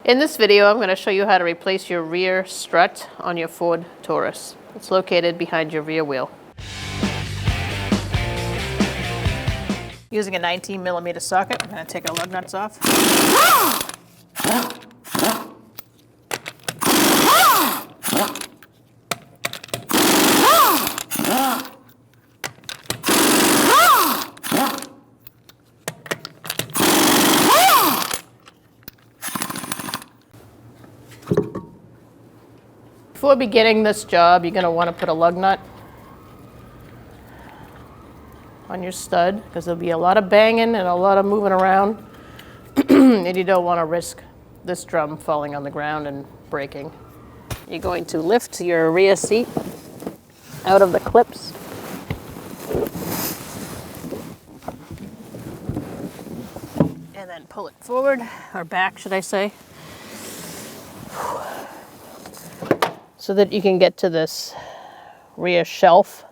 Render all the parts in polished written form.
In this video, I'm going to show you how to replace your rear strut on your Ford Taurus. It's located behind your rear wheel. Using a 19mm socket, I'm going to take our lug nuts off. Before beginning this job, you're going to want to put a lug nut on your stud because there'll be a lot of banging and a lot of moving around and you don't want to risk this drum falling on the ground and breaking. You're going to lift your rear seat out of the clips. And then pull it forward, or back should I say, so that you can get to this rear shelf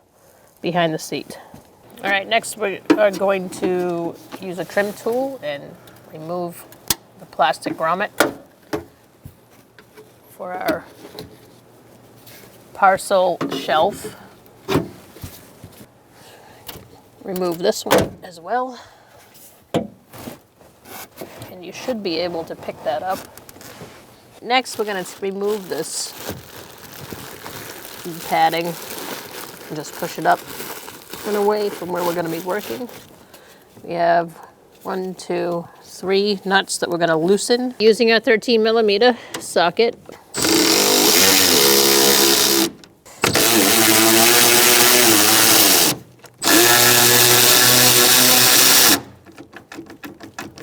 behind the seat. All right, next we are going to use a trim tool and remove the plastic grommet for our parcel shelf. Remove this one as well. And you should be able to pick that up. Next, we're going to remove this padding and just push it up and away from where we're going to be working. We have 1, 2, 3 nuts that we're going to loosen using our 13mm socket.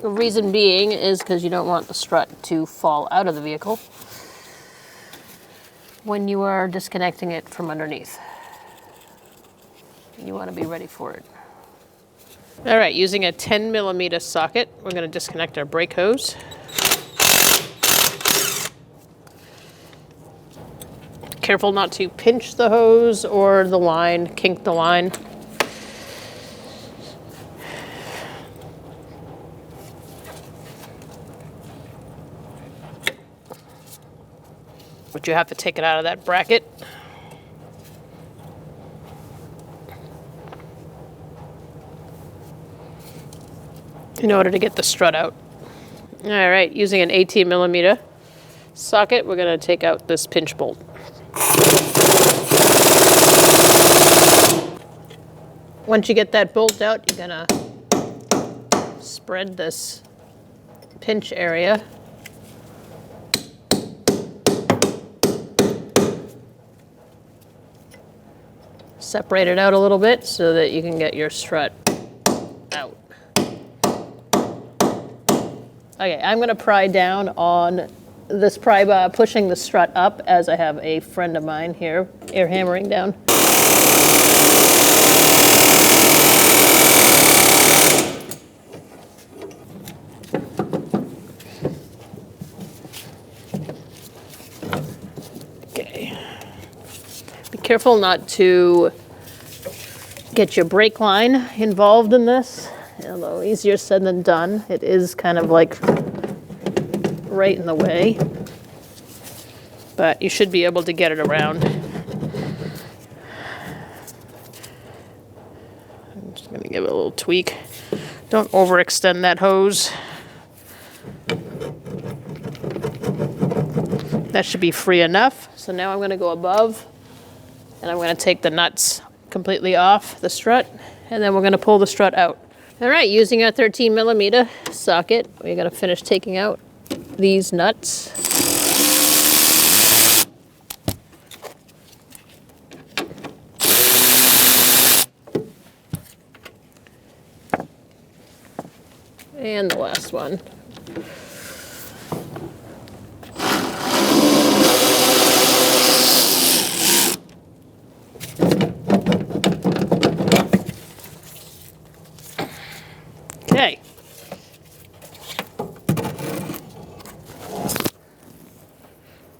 The reason being is because you don't want the strut to fall out of the vehicle when you are disconnecting it from underneath. You want to be ready for it. All right, using a 10mm socket, we're going to disconnect our brake hose. Careful not to pinch the hose or the line, kink the line. But you have to take it out of that bracket. In order to get the strut out. All right, using an 18mm socket, we're going to take out this pinch bolt. Once you get that bolt out, you're going to spread this pinch area. Separate it out a little bit so that you can get your strut out. Okay, I'm going to pry down on this pry bar, pushing the strut up as I have a friend of mine here air hammering down. Okay. Be careful not to get your brake line involved in this. Although easier said than done, it is kind of like right in the way, but you should be able to get it around. I'm just going to give it a little tweak. Don't overextend that hose. That should be free enough. So now I'm going to go above and I'm going to take the nuts completely off the strut, and then we're going to pull the strut out. All right, using our 13mm socket, we're going to finish taking out these nuts. And the last one. Okay.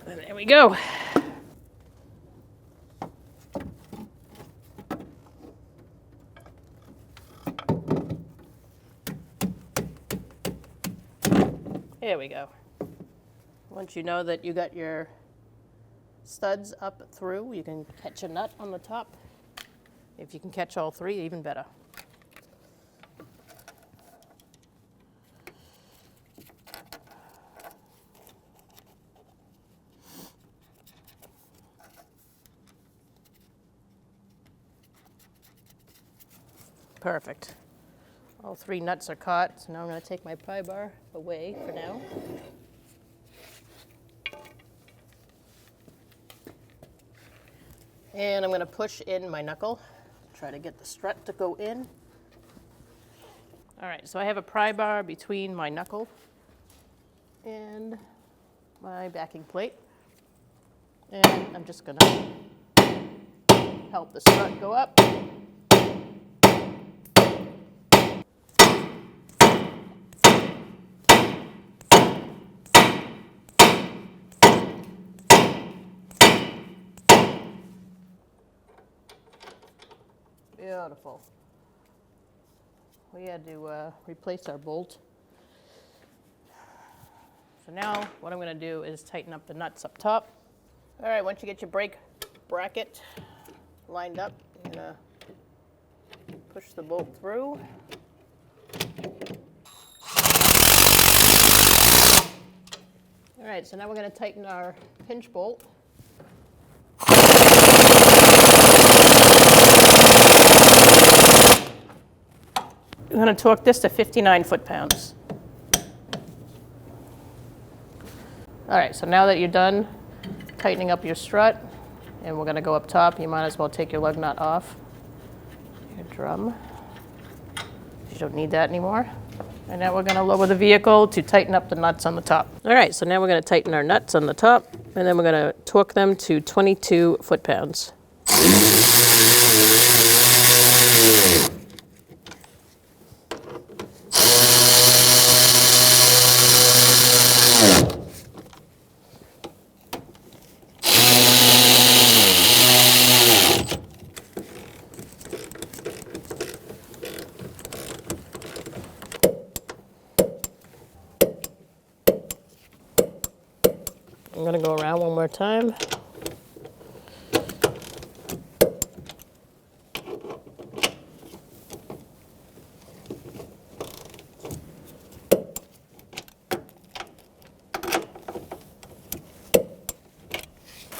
And there we go. There we go. Once you know that you got your studs up through, you can catch a nut on the top. If you can catch all three, even better. Perfect. All three nuts are caught, so now I'm going to take my pry bar away for now. And I'm going to push in my knuckle, try to get the strut to go in. All right, so I have a pry bar between my knuckle and my backing plate. And I'm just going to help the strut go up. Beautiful. We had to replace our bolt. So now what I'm going to do is tighten up the nuts up top. All right, once you get your brake bracket lined up, you're going to push the bolt through. All right, so now we're going to tighten our pinch bolt. We're going to torque this to 59 foot-pounds. All right, so now that you're done tightening up your strut, and we're going to go up top, you might as well take your lug nut off your drum. You don't need that anymore. And now we're going to lower the vehicle to tighten up the nuts on the top. All right, so now we're going to tighten our nuts on the top, and then we're going to torque them to 22 foot-pounds. I'm going to go around one more time.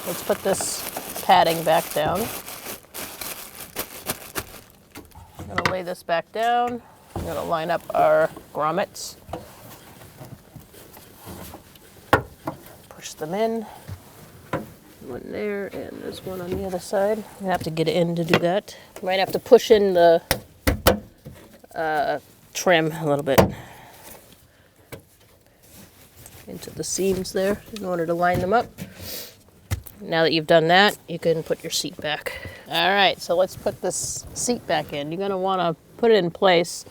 Let's put this padding back down. I'm going to lay this back down. I'm going to line up our grommets. Push them in. One there, and there's one on the other side. I'm going to have to get in to do that. Might have to push in the trim a little bit into the seams there in order to line them up. Now that you've done that, you can put your seat back. All right, so let's put this seat back in. You're going to want to put it in place,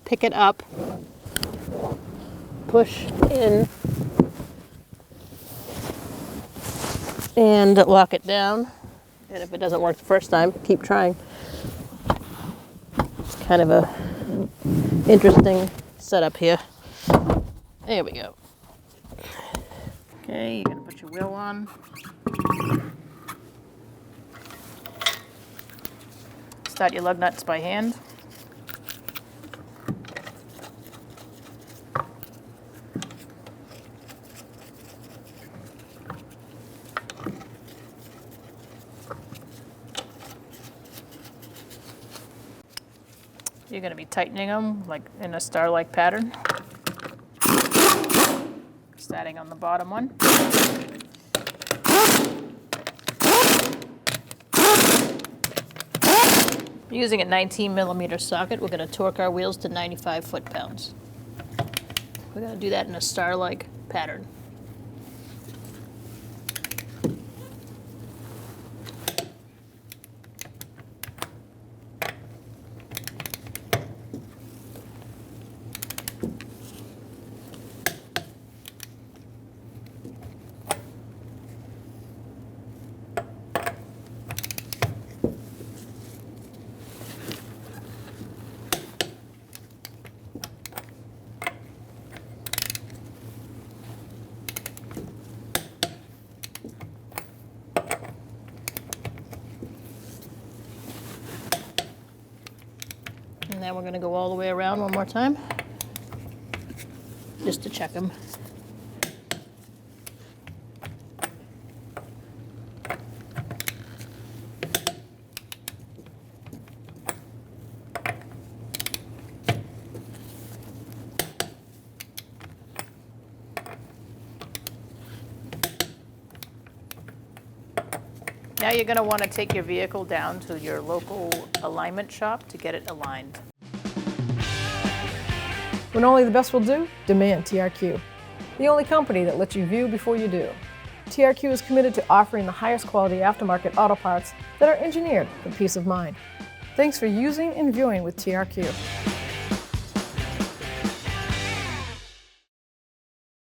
pick it up, push in, and lock it down. And if it doesn't work the first time, keep trying. It's kind of a interesting setup here. There we go. Okay, you're going to put your wheel on. Start your lug nuts by hand. You're going to be tightening them like in a star-like pattern. Starting on the bottom one. Using a 19mm socket, we're going to torque our wheels to 95 foot-pounds. We're going to do that in a star-like pattern. Now we're going to go all the way around one more time, just to check them. Now you're going to want to take your vehicle down to your local alignment shop to get it aligned. When only the best will do, demand TRQ. The only company that lets you view before you do. TRQ is committed to offering the highest quality aftermarket auto parts that are engineered for peace of mind. Thanks for using and viewing with TRQ.